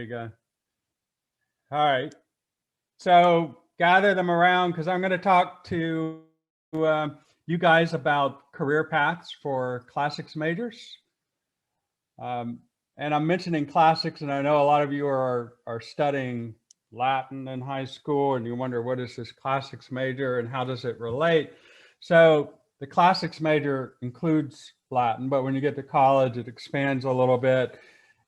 go. All right. So gather them around because I'm going to talk to you guys about career paths for classics majors. Um, and I'm mentioning classics, and I know a lot of you are studying Latin in high school, and you wonder what is this classics major and how does it relate? So the classics major includes Latin, but when you get to college, it expands a little bit,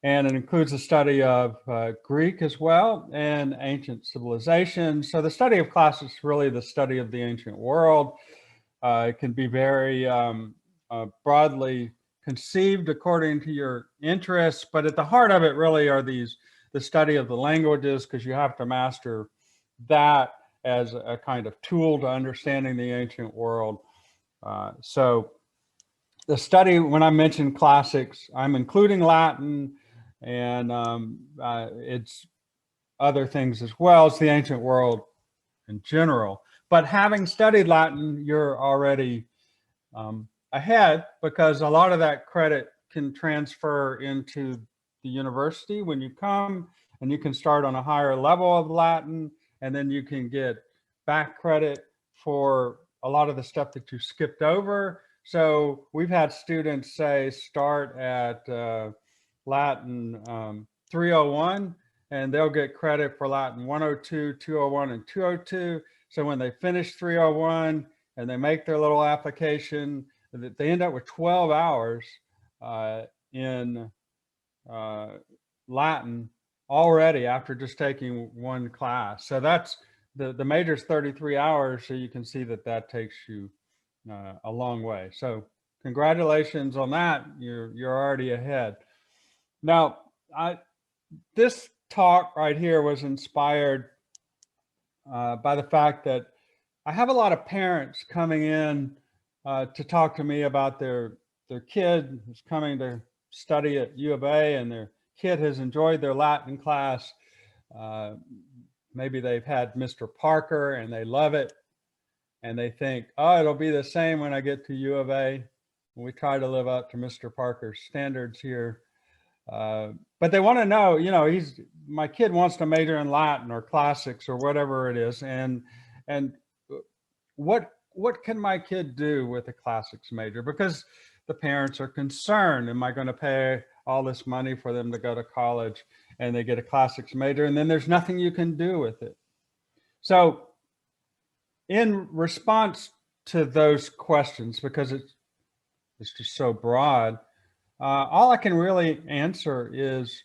and it includes the study of Greek as well and ancient civilizations. So the study of classics is really the study of the ancient world. It can be very broadly conceived according to your interests, but at the heart of it really are the study of the languages, because you have to master that as a kind of tool to understanding the ancient world. So the study, when I mention classics, I'm including Latin and it's other things as well. It's the ancient world in general. But having studied Latin, you're already ahead, because a lot of that credit can transfer into the university when you come, and you can start on a higher level of Latin, and then you can get back credit for a lot of the stuff that you skipped over. So we've had students say start at Latin 301, and they'll get credit for Latin 102, 201, and 202. So when they finish 301 and they make their little application, they end up with 12 hours in Latin already after just taking one class. So that's the major's 33 hours. So you can see that that takes you a long way. So congratulations on that. You're already ahead. Now, this talk right here was inspired by the fact that I have a lot of parents coming in to talk to me about their kid who's coming to study at U of A, and their kid has enjoyed their Latin class. Maybe they've had Mr. Parker and they love it, and they think, oh, it'll be the same when I get to U of A. We try to live up to Mr. Parker's standards here. But they want to know, my kid wants to major in Latin or classics or whatever it is. And what can my kid do with a classics major? Because the parents are concerned, am I going to pay all this money for them to go to college and they get a classics major and then there's nothing you can do with it? So in response to those questions, because it's just so broad, all I can really answer is,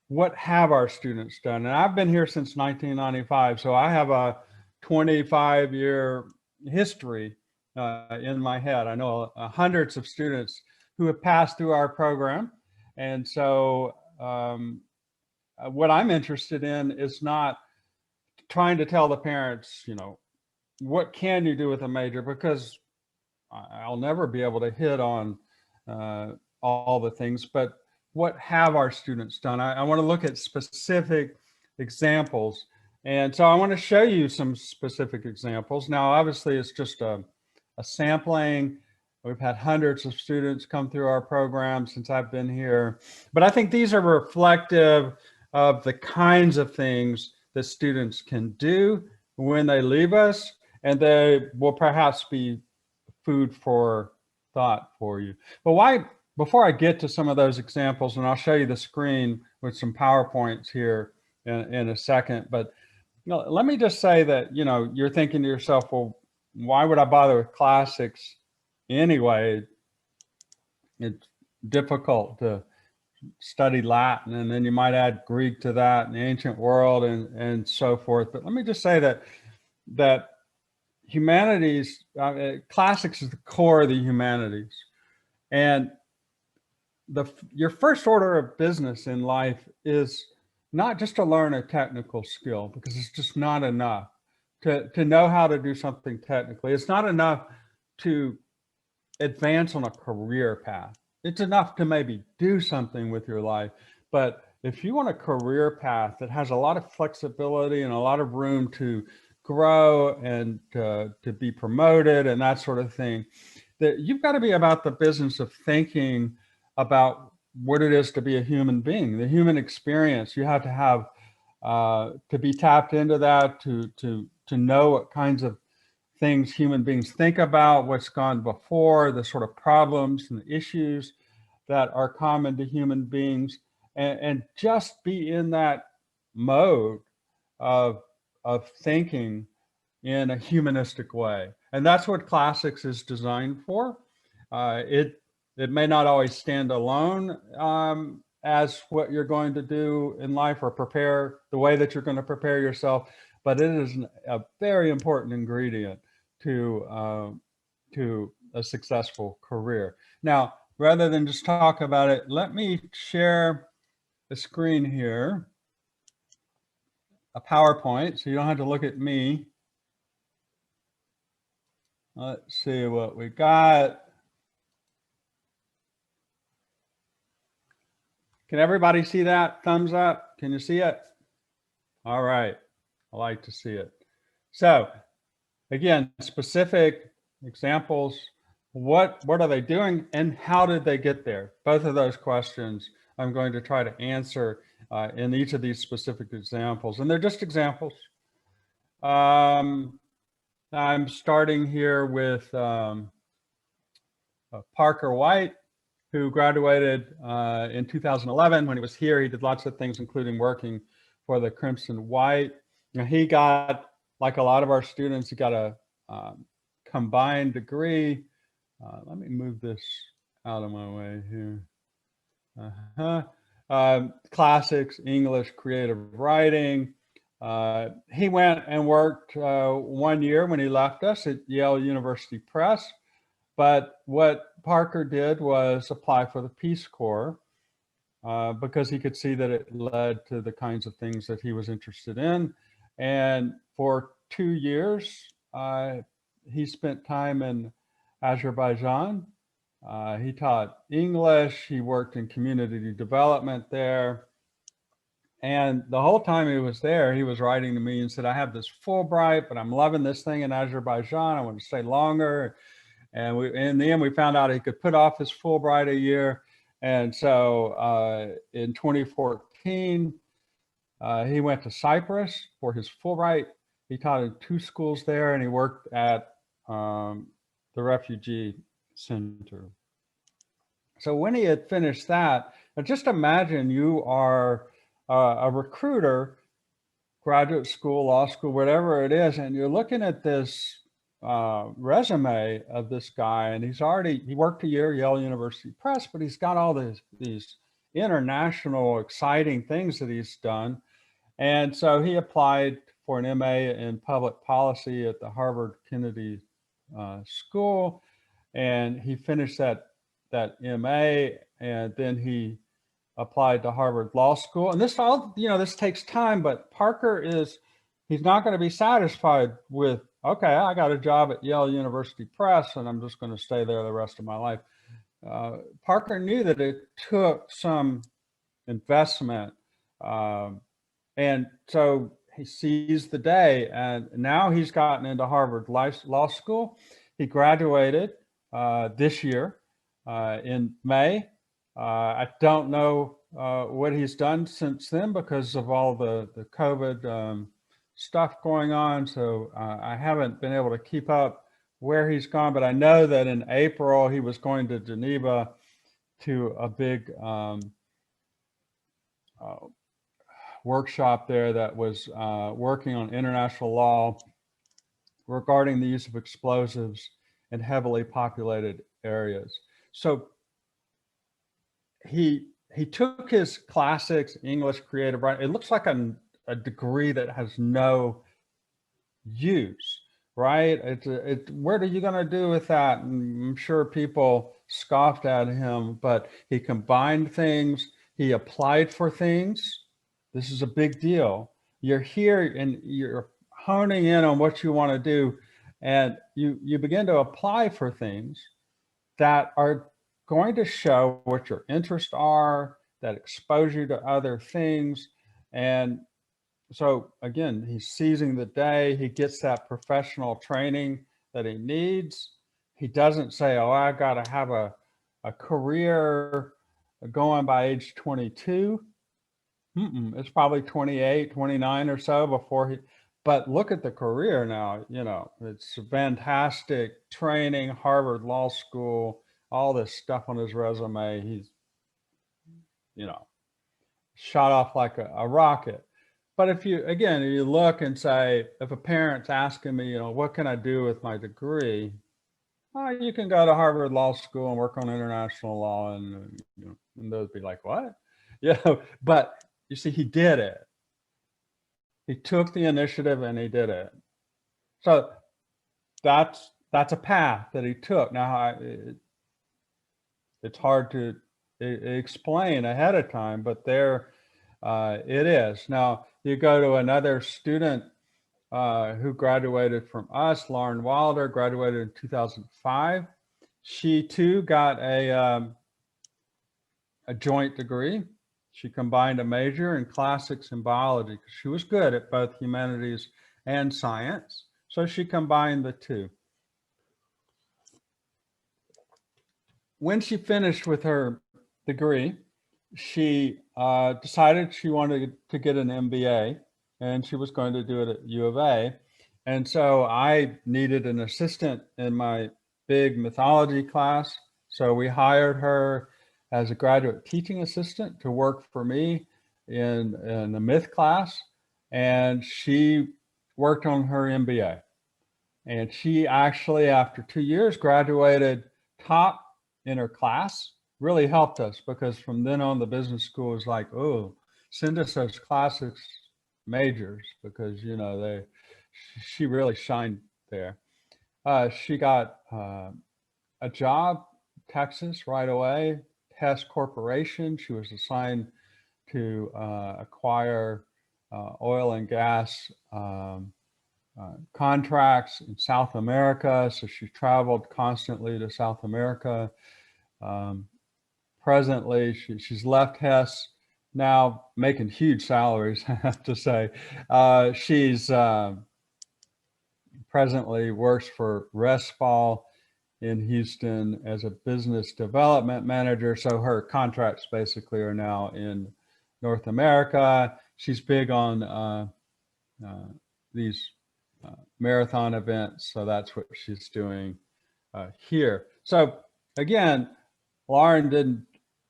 what have our students done? And I've been here since 1995, so I have a 25-year history in my head. I know hundreds of students who have passed through our program. And so what I'm interested in is not trying to tell the parents, what can you do with a major, because I'll never be able to hit on all the things, but what have our students done? I want to look at specific examples. And so I want to show you some specific examples. Now, obviously, it's just a sampling. We've had hundreds of students come through our program since I've been here. But I think these are reflective of the kinds of things that students can do when they leave us, and they will perhaps be food for thought for you. But before I get to some of those examples, and I'll show you the screen with some PowerPoints here in a second, but let me just say that, you're thinking to yourself, well, why would I bother with classics anyway? It's difficult to study Latin, and then you might add Greek to that, and the ancient world, and so forth. But let me just say that humanities, classics is the core of the humanities. And your first order of business in life is not just to learn a technical skill, because it's just not enough to know how to do something technically. It's not enough to advance on a career path. It's enough to maybe do something with your life. But if you want a career path that has a lot of flexibility and a lot of room to grow and to be promoted and that sort of thing, that you've got to be about the business of thinking about what it is to be a human being, the human experience. You have to have to be tapped into that to know what kinds of things human beings think about, what's gone before, the sort of problems and the issues that are common to human beings, and just be in that mode of thinking in a humanistic way. And that's what classics is designed for. It may not always stand alone as what you're going to do in life or prepare the way that you're going to prepare yourself, but it is a very important ingredient to a successful career. Now, rather than just talk about it, let me share the screen here, a PowerPoint, so you don't have to look at me. Let's see what we got. Can everybody see that? Thumbs up. Can you see it? All right. I like to see it. So again, specific examples. What are they doing and how did they get there? Both of those questions I'm going to try to answer in each of these specific examples. And they're just examples. I'm starting here with Parker White, who graduated in 2011. When he was here, he did lots of things, including working for the Crimson White. Now, he got, like a lot of our students, he got a combined degree. Let me move this out of my way here. Classics, English, creative writing. He went and worked 1 year when he left us at Yale University Press. But what Parker did was apply for the Peace Corps because he could see that it led to the kinds of things that he was interested in. And for 2 years, he spent time in Azerbaijan. He taught English. He worked in community development there. And the whole time he was there, he was writing to me and said, I have this Fulbright, but I'm loving this thing in Azerbaijan. I want to stay longer. And in the end, we found out he could put off his Fulbright a year. And so in 2014, he went to Cyprus for his Fulbright. He taught in 2 schools there, and he worked at the refugee center. So when he had finished that, now just imagine you are a recruiter, graduate school, law school, whatever it is, and you're looking at this resume of this guy, and he worked a year at Yale University Press, but he's got all these international exciting things that he's done. And so he applied for an MA in public policy at the Harvard Kennedy School, and he finished that MA, and then he applied to Harvard Law School. And this all, this takes time, but Parker he's not going to be satisfied with, okay, I got a job at Yale University Press and I'm just going to stay there the rest of my life. Parker knew that it took some investment. And so he seized the day, and now he's gotten into Harvard Law School. He graduated this year in May. I don't know what he's done since then because of all the COVID stuff going on. So I haven't been able to keep up where he's gone, but I know that in April he was going to Geneva to a big workshop there that was working on international law regarding the use of explosives in heavily populated areas. So he took his classics, English, creative writing. It looks like a degree that has no use, right? What are you going to do with that? And I'm sure people scoffed at him, but he combined things. He applied for things. This is a big deal. You're here and you're honing in on what you want to do, and you begin to apply for things that are going to show what your interests are, that expose you to other things. And so again, he's seizing the day. He gets that professional training that he needs. He doesn't say, oh, I got to have a career going by age 22. It's probably 28, 29 or so before he, but look at the career now, you know, it's fantastic training, Harvard Law School, all this stuff on his resume. He's, you know, shot off like a rocket. But if you, again, you look and say, if a parent's asking me, you know, what can I do with my degree? Oh, you can go to Harvard Law School and work on international law. And, you know, and those be like, what? You know, but you see, he did it. He took the initiative and he did it. So that's a path that he took. Now, it's hard to explain ahead of time, but there it is. Now, you go to another student who graduated from us, Lauren Wilder, graduated in 2005. She too got a joint degree. She combined a major in classics and biology because she was good at both humanities and science. So she combined the two. When she finished with her degree, she decided she wanted to get an MBA, and she was going to do it at U of A. And so I needed an assistant in my big mythology class. So we hired her as a graduate teaching assistant to work for me in the myth class. And she worked on her MBA. And she actually, after 2 years, graduated top in her class. Really helped us because from then on, the business school was like, oh, send us those classics majors because, you know, she really shined there. She got a job, Texas, right away, Hess Corporation. She was assigned to acquire oil and gas contracts in South America. So she traveled constantly to South America. Presently, she's left Hess, now making huge salaries, I have to say. She's presently works for Resfall in Houston as a business development manager. So her contracts basically are now in North America. She's big on these marathon events. So that's what she's doing here. So again, Lauren didn't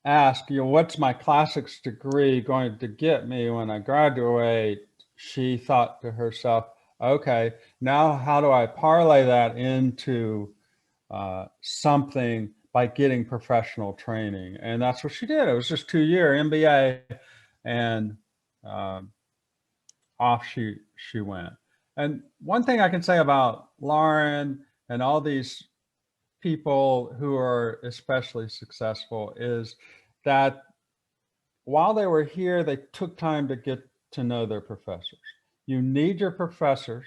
ask, you know, what's my classics degree going to get me when I graduate? She thought to herself, okay, now how do I parlay that into something by getting professional training? And that's what she did. It was just 2-year MBA, and off she went. And one thing I can say about Lauren and all these people who are especially successful is that while they were here, they took time to get to know their professors. You need your professors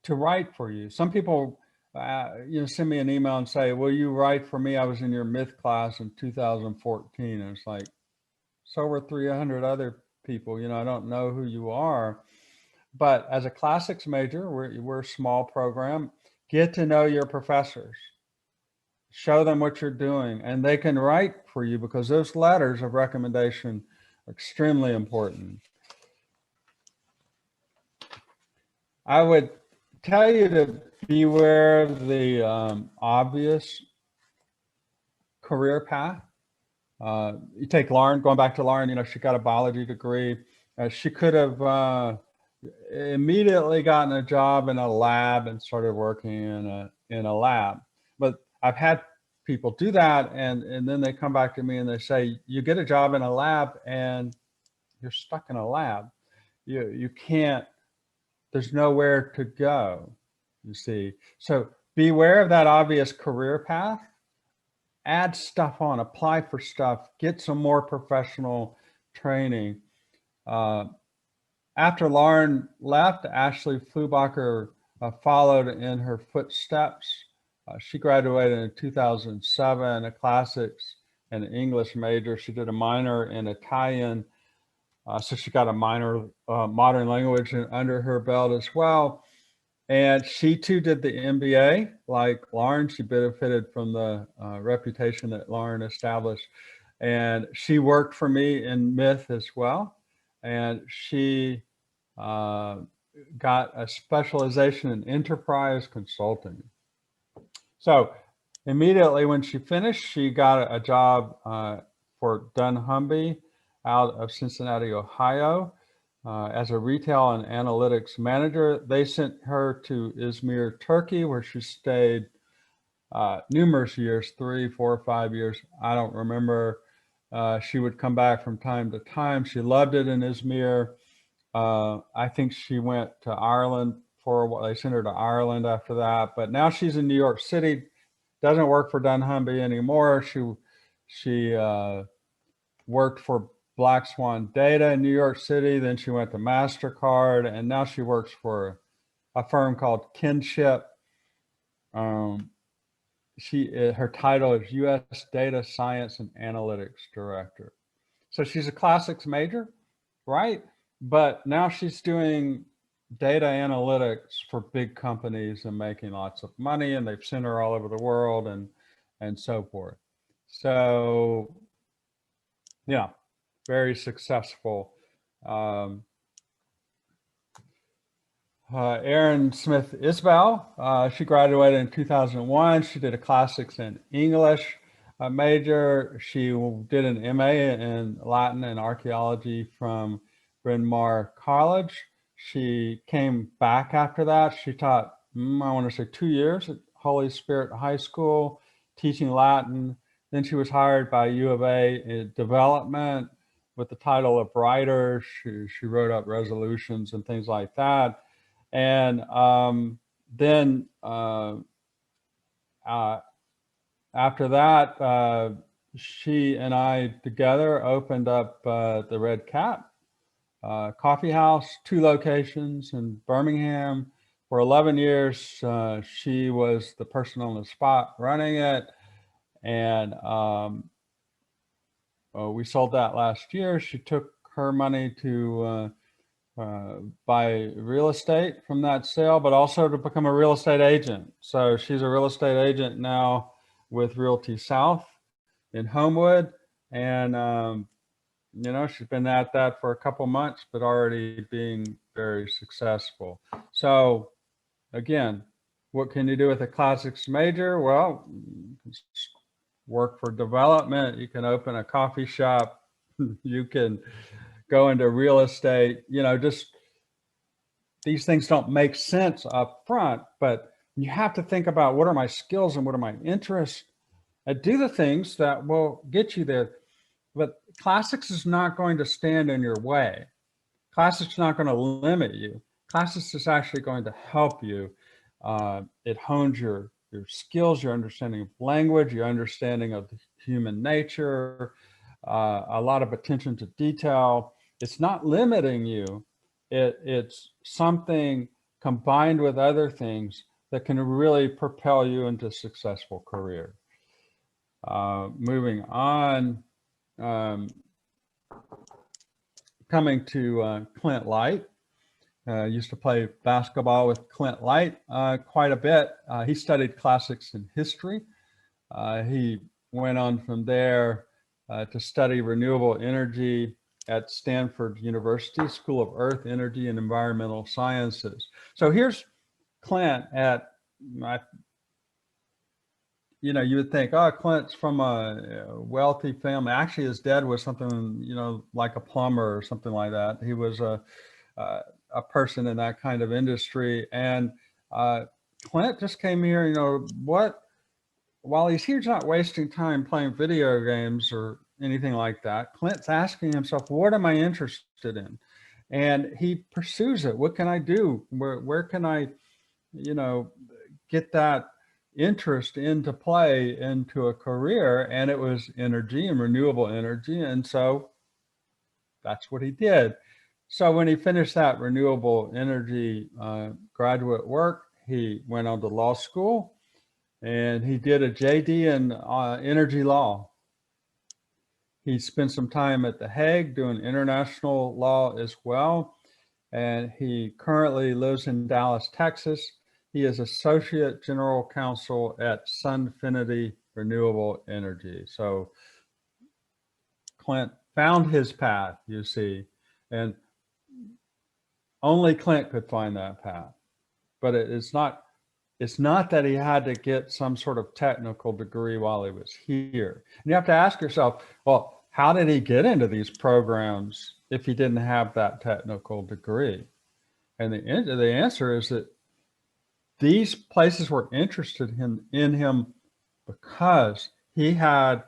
to write for you. Some people, you know, send me an email and say, will you write for me? I was in your myth class in 2014. And it's like, so were 300 other people. You know, I don't know who you are. But as a classics major, we're a small program. Get to know your professors. Show them what you're doing, and they can write for you because those letters of recommendation are extremely important. I would tell you to beware of the obvious career path. You take Lauren, going back to Lauren, you know, she got a biology degree. She could have immediately gotten a job in a lab and started working in a lab. But I've had people do that, and then they come back to me and they say, you get a job in a lab and you're stuck in a lab. You can't, there's nowhere to go, you see. So beware of that obvious career path. Add stuff on, apply for stuff, get some more professional training. After Lauren left, Ashley Flubacher followed in her footsteps. She graduated in 2007, a classics and English major. She did a minor in Italian. So she got a minor modern language under her belt as well. And she too did the MBA like Lauren. She benefited from the reputation that Lauren established. And she worked for me in myth as well. And she got a specialization in enterprise consulting. So immediately when she finished, she got a job for dunnhumby out of Cincinnati, Ohio, as a retail and analytics manager. They sent her to Izmir, Turkey, where she stayed numerous years, 3, 4, 5 years. I don't remember. She would come back from time to time. She loved it in Izmir. I think she went to Ireland for a while. They sent her to Ireland after that, but now she's in New York City. Doesn't work for dunnhumby anymore. She worked for Black Swan Data in New York City. Then she went to MasterCard, and now she works for a firm called Kinship. Her title is U.S. Data Science and Analytics Director. So she's a classics major, right? But now she's doing data analytics for big companies and making lots of money, and they've sent her all over the world and so forth. So yeah, very successful. Erin Smith Isbell, she graduated in 2001. She did a classics in English major. She did an MA in Latin and archaeology from Bryn Mawr College. She came back after that. She taught, I want to say 2 years at Holy Spirit High School, teaching Latin. Then she was hired by U of A in development with the title of writer. She wrote up resolutions and things like that. And then after that, she and I together opened up the Red Cat Coffee House, 2 locations in Birmingham. For 11 years, she was the person on the spot running it. And we sold that last year. She took her money to buy real estate from that sale, but also to become a real estate agent. So she's a real estate agent now with Realty South in Homewood. And, you know, she's been at that for a couple months, but already being very successful. So again, what can you do with a classics major? Well, work for development. You can open a coffee shop. You can go into real estate. You know, just these things don't make sense up front, but you have to think about what are my skills and what are my interests, and do the things that will get you there. But classics is not going to stand in your way. Classics is not going to limit you. Classics is actually going to help you. It hones your skills, your understanding of language, your understanding of human nature, a lot of attention to detail. It's not limiting you. It's something combined with other things that can really propel you into a successful career. Moving on, coming to Clint Light. Used to play basketball with Clint Light quite a bit. He studied classics and history. He went on from there to study renewable energy at Stanford University School of Earth, Energy, and Environmental Sciences. So here's Clint at, you know, you would think, oh, Clint's from a wealthy family. Actually, his dad was something, you know, like a plumber or something like that. He was a person in that kind of industry. And Clint just came here, you know, while he's here, he's not wasting time playing video games or anything like that. Clint's asking himself, what am I interested in? And he pursues it. What can I do? Where can I, you know, get that interest into play into a career? And it was energy and renewable energy. And so that's what he did. So when he finished that renewable energy graduate work, he went on to law school and he did a JD in energy law. He spent some time at The Hague doing international law as well. And he currently lives in Dallas, Texas. He is Associate General Counsel at Sunfinity Renewable Energy. So Clint found his path, you see, and only Clint could find that path. But it's not that he had to get some sort of technical degree while he was here. And you have to ask yourself, well, how did he get into these programs if he didn't have that technical degree? And the answer is that these places were interested in him because he had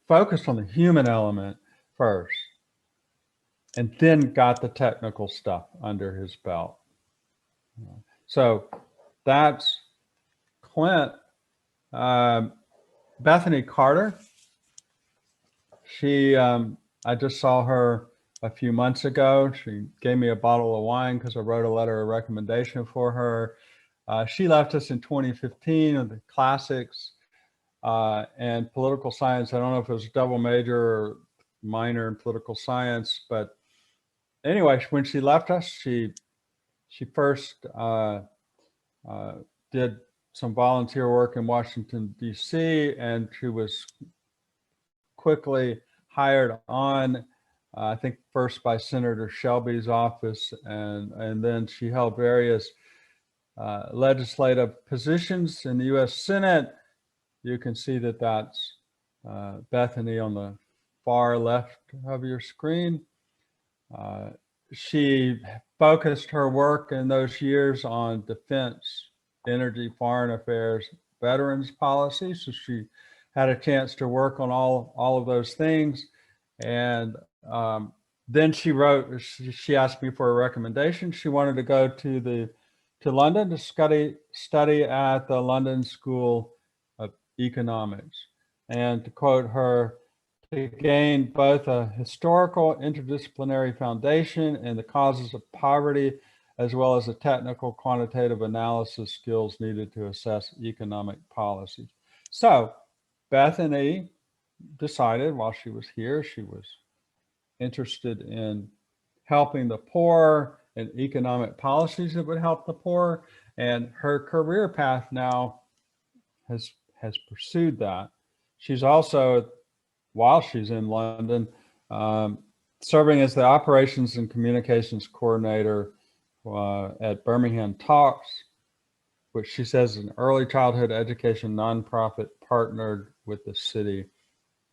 focused on the human element first, and then got the technical stuff under his belt. So that's Clint. Bethany Carter, she, I just saw her a few months ago. She gave me a bottle of wine because I wrote a letter of recommendation for her. She left us in 2015 with the classics and political science. I don't know if it was a double major or minor in political science, but anyway, when she left us, she first did some volunteer work in Washington, D.C., and she was quickly hired on, I think first by Senator Shelby's office, and then she held various legislative positions in the U.S. Senate. You can see that that's Bethany on the far left of your screen. She focused her work in those years on defense, energy, foreign affairs, veterans policy. So she had a chance to work on all of those things. And then she asked me for a recommendation. She wanted to go to London to study at the London School of Economics. And to quote her, to gain both a historical interdisciplinary foundation in the causes of poverty, as well as the technical quantitative analysis skills needed to assess economic policies. So Bethany decided while she was here, she was interested in helping the poor and economic policies that would help the poor. And her career path now has pursued that. She's also, while she's in London, serving as the operations and communications coordinator at Birmingham Talks, which she says is an early childhood education nonprofit partnered with the city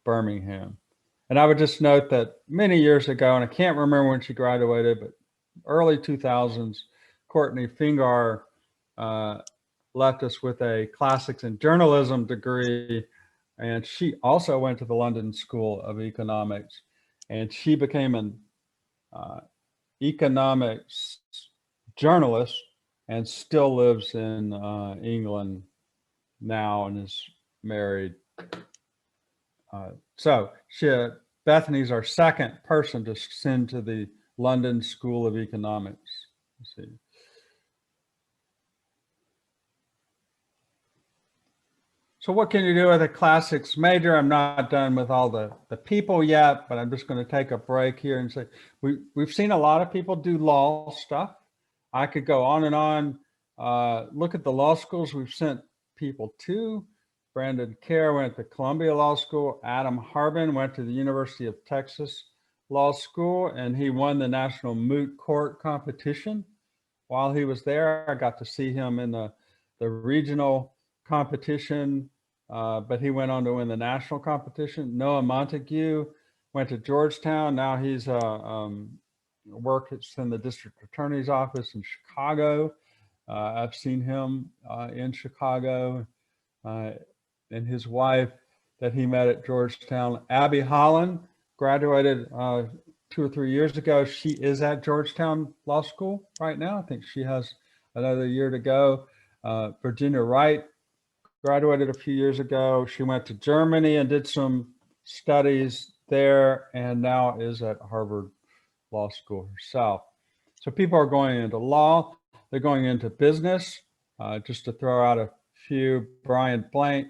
Birmingham. And I would just note that many years ago, and I can't remember when she graduated, but early 2000s, Courtney Fingar left us with a classics and journalism degree. And she also went to the London School of Economics, and she became an economics journalist and still lives in England now and is married. So Bethany's our second person to send to the London School of Economics. Let's see. So what can you do with a classics major? I'm not done with all the people yet, but I'm just going to take a break here and say, we've seen a lot of people do law stuff. I could go on and on. Look at the law schools we've sent people to. Brandon Kerr went to Columbia Law School. Adam Harbin went to the University of Texas Law School, and he won the National Moot Court competition. While he was there, I got to see him in the regional competition, but he went on to win the national competition. Noah Montague went to Georgetown. Now he's works in the district attorney's office in Chicago. I've seen him in Chicago, and his wife that he met at Georgetown. Abby Holland graduated 2 or 3 years ago. She is at Georgetown Law School right now. I think she has another year to go. Virginia Wright graduated a few years ago. She went to Germany and did some studies there, and now is at Harvard Law School herself. So people are going into law. They're going into business. Just to throw out a few, Brian Blank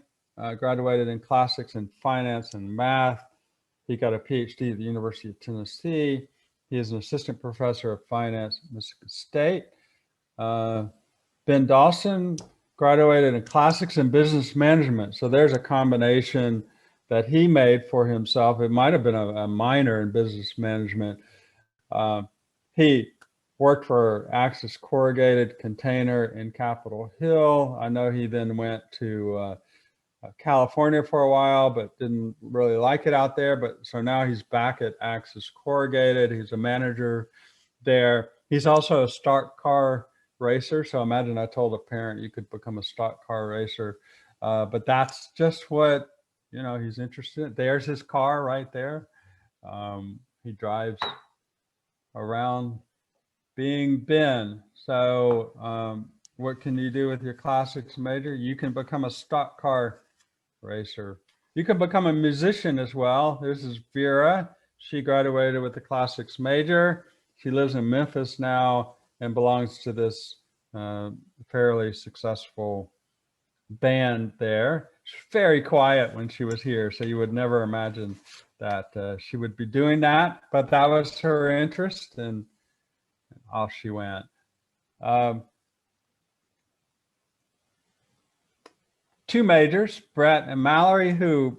graduated in classics and finance and math. He got a PhD at the University of Tennessee. He is an assistant professor of finance at Mississippi State. Ben Dawson graduated in classics and business management. So there's a combination that he made for himself. It might have been a minor in business management. He worked for Axis Corrugated Container in Capitol Hill. I know he then went to California for a while, but didn't really like it out there. But so now he's back at Axis Corrugated. He's a manager there. He's also a stock car racer. So imagine I told a parent you could become a stock car racer. But that's just what, you know, he's interested in. There's his car right there. He drives around being Ben. So what can you do with your classics major? You can become a stock car racer. You can become a musician as well. This is Vera. She graduated with the classics major. She lives in Memphis now and belongs to this fairly successful band there. She's very quiet when she was here, so you would never imagine that she would be doing that, but that was her interest, and off she went. Two majors, Brett and Mallory, who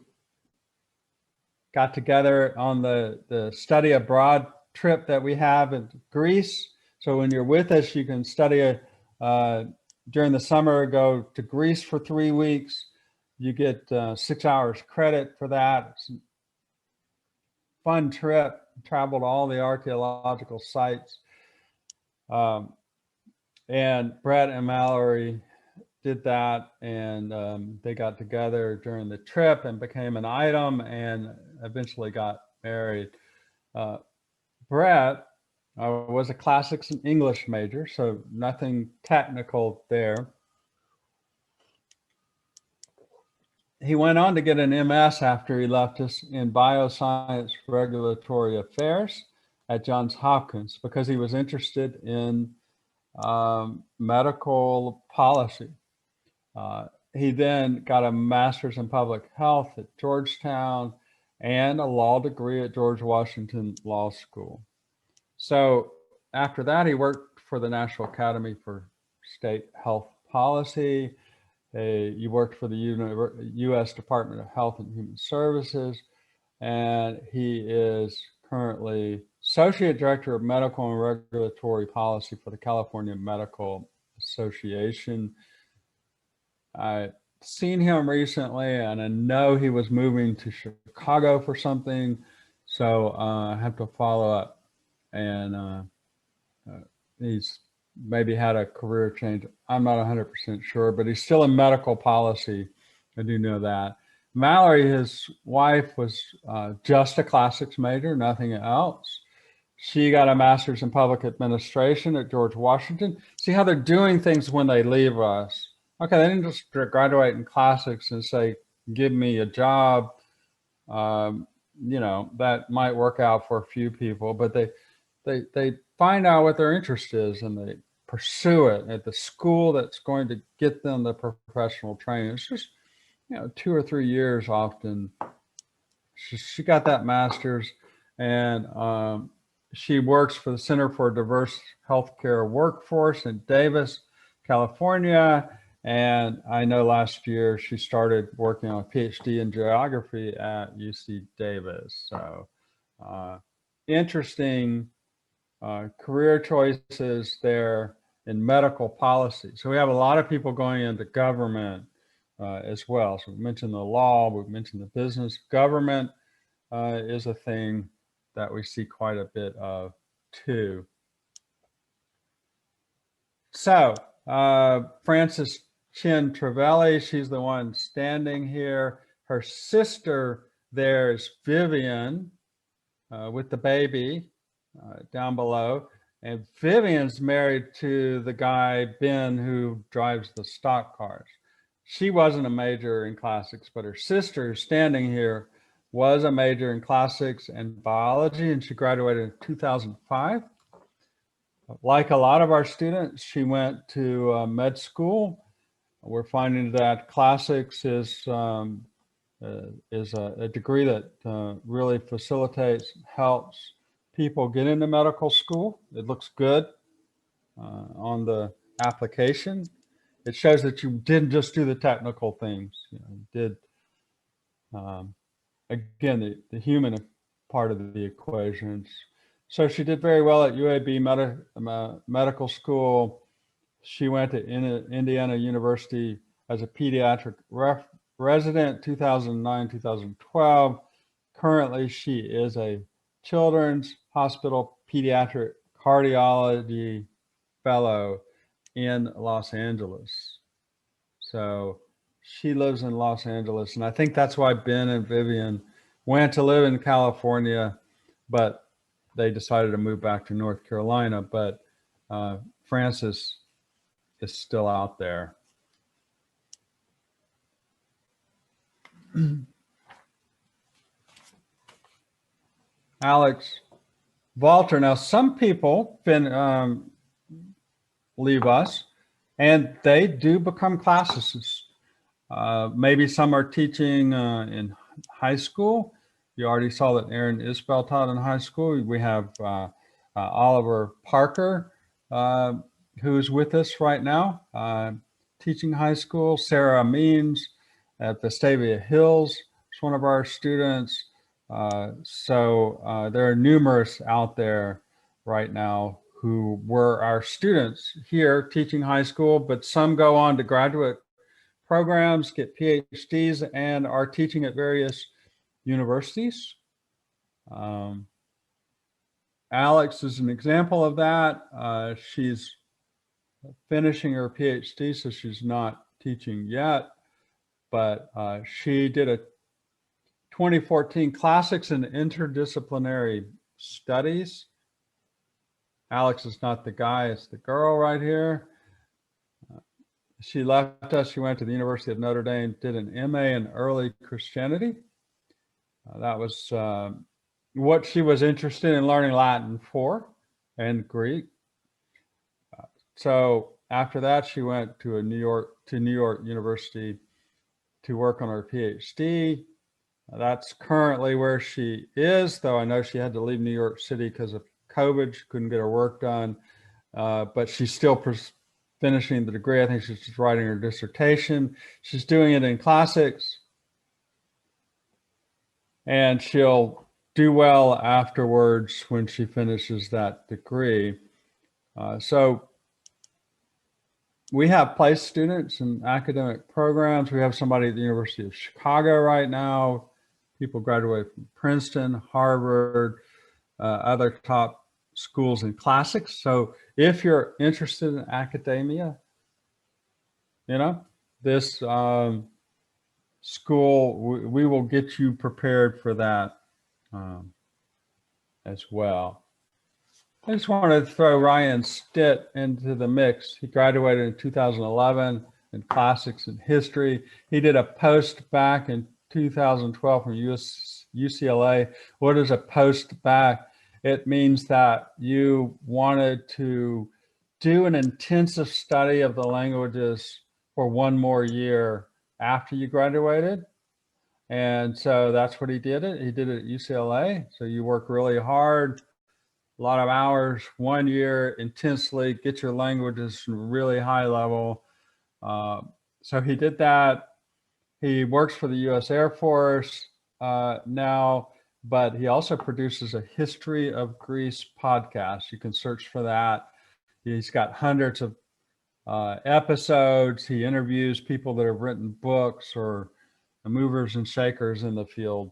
got together on the study abroad trip that we have in Greece. So when you're with us, you can study during the summer, go to Greece for 3 weeks. You get 6 hours credit for that. It's a fun trip, traveled all the archaeological sites. And Brett and Mallory did that, and they got together during the trip and became an item and eventually got married. Brett was a classics and English major, so nothing technical there. He went on to get an MS after he left us in bioscience regulatory affairs at Johns Hopkins because he was interested in medical policy. He then got a master's in public health at Georgetown and a law degree at George Washington Law School. So after that, he worked for the National Academy for State Health Policy. He worked for the U.S. Department of Health and Human Services, and he is currently Associate Director of Medical and Regulatory Policy for the California Medical Association. I've seen him recently, and I know he was moving to Chicago for something, so I have to follow up. And he's maybe had a career change. I'm not 100% sure, but he's still in medical policy. I do know that. Mallory, his wife, was just a classics major, nothing else. She got a master's in public administration at George Washington. See how they're doing things when they leave us. Okay, they didn't just graduate in classics and say, give me a job. You know, that might work out for a few people, but they find out what their interest is and they pursue it at the school that's going to get them the professional training. It's just, you know, 2 or 3 years often. She got that master's, and she works for the Center for a Diverse Healthcare Workforce in Davis, California. And I know last year she started working on a PhD in geography at UC Davis. So interesting career choices there in medical policy. So we have a lot of people going into government as well. So we mentioned the law, we've mentioned the business. Government is a thing that we see quite a bit of too. So Frances Chin Travelli, she's the one standing here. Her sister there is Vivian with the baby down below. And Vivian's married to the guy, Ben, who drives the stock cars. She wasn't a major in classics, but her sister standing here was a major in classics and biology, and she graduated in 2005. Like a lot of our students, she went to med school. We're finding that classics is a degree that really facilitates, helps people get into medical school. It looks good on the application. It shows that you didn't just do the technical things. You know, you did again, the human part of the equations. So she did very well at UAB Medical School. She went to Indiana University as a pediatric resident, 2009, 2012. Currently, she is a Children's Hospital Pediatric Cardiology Fellow in Los Angeles. So she lives in Los Angeles. And I think that's why Ben and Vivian went to live in California, but they decided to move back to North Carolina. But Frances is still out there. Alex Walter. Now, some people leave us and they do become classicists. Maybe some are teaching in high school. You already saw that Aaron Isbell taught in high school. We have Oliver Parker, who's with us right now, teaching high school. Sarah Means at Vestavia Hills is one of our students. So there are numerous out there right now who were our students here teaching high school, but some go on to graduate programs, get PhDs, and are teaching at various universities. Alex is an example of that. She's finishing her PhD, so she's not teaching yet, but she did a 2014 Classics in Interdisciplinary Studies. Alex is not the guy, it's the girl right here. She left us, she went to the University of Notre Dame, did an MA in early Christianity. That was what she was interested in learning Latin for, and Greek. So after that, she went to New York University to work on her PhD. That's currently where she is, though I know she had to leave New York City because of COVID. She couldn't get her work done, but she's still finishing the degree. I think she's just writing her dissertation. She's doing it in classics, and she'll do well afterwards when she finishes that degree. So we have placed students in academic programs. We have somebody at the University of Chicago right now. People graduate from Princeton, Harvard, other top schools in classics. So if you're interested in academia, you know, this school, we will get you prepared for that as well. I just wanted to throw Ryan Stitt into the mix. He graduated in 2011 in classics and history. He did a post back in 2012 from UCLA. What is a post back? It means that you wanted to do an intensive study of the languages for one more year after you graduated. And so that's what he did. He did it at UCLA. So you work really hard, a lot of hours, 1 year intensely, get your languages really high level. So he did that. He works for the US Air Force now, but he also produces a History of Greece podcast. You can search for that. He's got hundreds of episodes. He interviews people that have written books or movers and shakers in the field.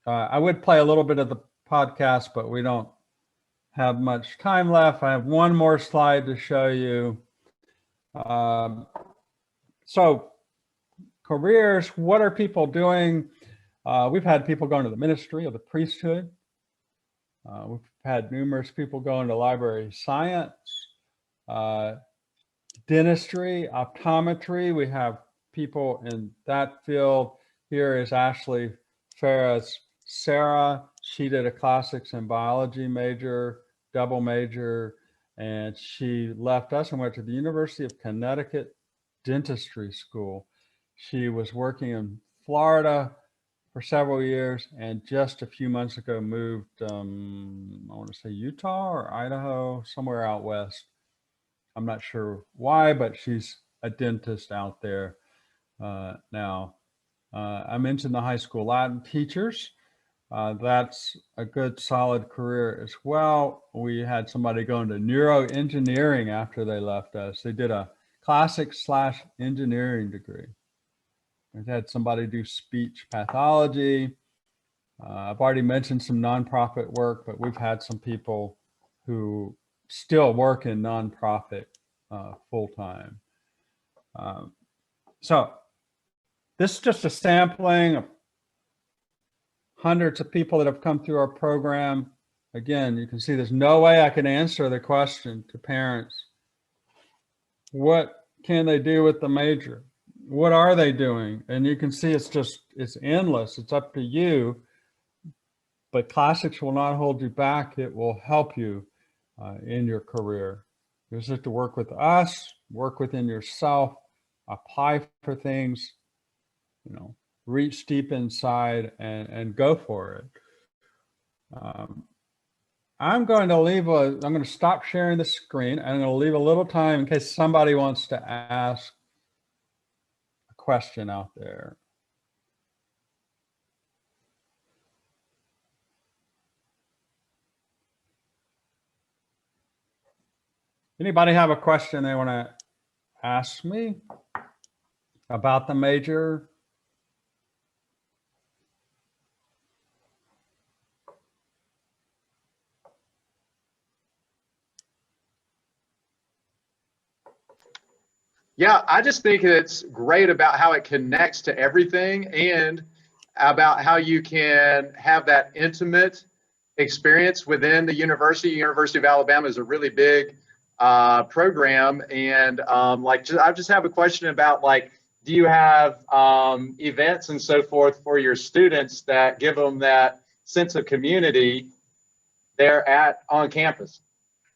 I would play a little bit of the podcast, but we don't have much time left. I have one more slide to show you. So careers, what are people doing? We've had people go into the ministry of the priesthood. We've had numerous people go into library science, dentistry, optometry. We have people in that field. Here is Ashley Farah's Sarah. She did a classics and biology major, double major, and she left us and went to the University of Connecticut Dentistry School. She was working in Florida for several years, and just a few months ago moved, I want to say Utah or Idaho, somewhere out west. I'm not sure why, but she's a dentist out there now. I mentioned the high school Latin teachers. That's a good solid career as well. We had somebody go into neuroengineering after they left us. They did a classics/engineering degree. We've had somebody do speech pathology. I've already mentioned some nonprofit work, but we've had some people who still work in nonprofit full-time. So this is just a sampling of hundreds of people that have come through our program. Again, you can see there's no way I can answer the question to parents. What can they do with the major? What are they doing? And you can see it's endless. It's up to you. But classics will not hold you back. It will help you in your career. You just have to work with us, work within yourself, apply for things, reach deep inside and go for it. I'm going to stop sharing the screen. I'm going to leave a little time in case somebody wants to ask a question out there. Anybody have a question they want to ask me about the major? Yeah, I just think it's great about how it connects to everything and about how you can have that intimate experience within the university. University of Alabama is a really big program. And I just have a question about do you have events and so forth for your students that give them that sense of community there on campus?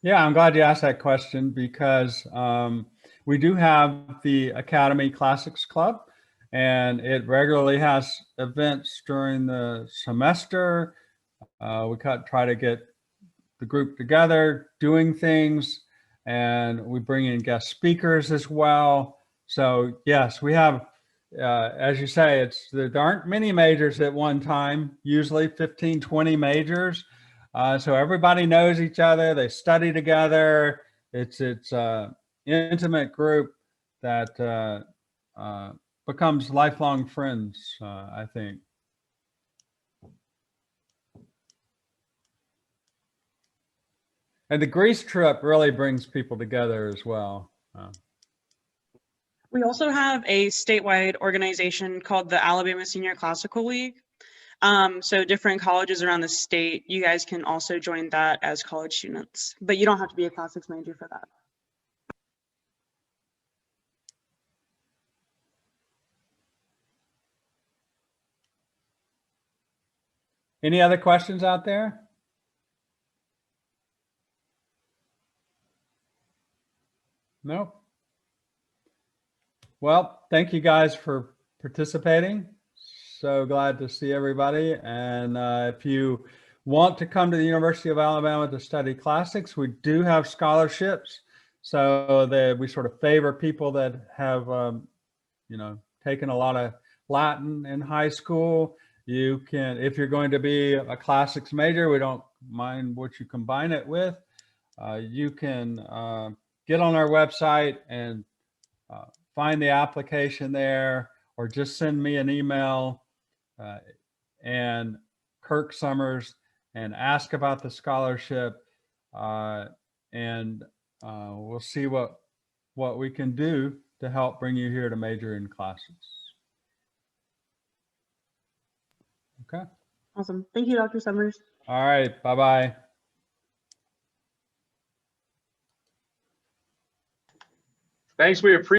Yeah, I'm glad you asked that question because we do have the Academy Classics Club, and it regularly has events during the semester. We try to get the group together, doing things, and we bring in guest speakers as well. So yes, we have, as you say, there aren't many majors at one time, usually 15, 20 majors. So everybody knows each other, they study together. It's intimate group that becomes lifelong friends, I think. And the Greece trip really brings people together as well. We also have a statewide organization called the Alabama Senior Classical League. So different colleges around the state, you guys can also join that as college students, but you don't have to be a classics major for that. Any other questions out there? No? Well, thank you guys for participating. So glad to see everybody. And if you want to come to the University of Alabama to study classics, we do have scholarships. So that we sort of favor people that have, taken a lot of Latin in high school. You can, if you're going to be a classics major, we don't mind what you combine it with. You can get on our website and find the application there, or just send me an email and Kirk Summers and ask about the scholarship, and we'll see what we can do to help bring you here to major in classics. Okay. Awesome. Thank you, Dr. Summers. All right. Bye-bye. Thanks. We appreciate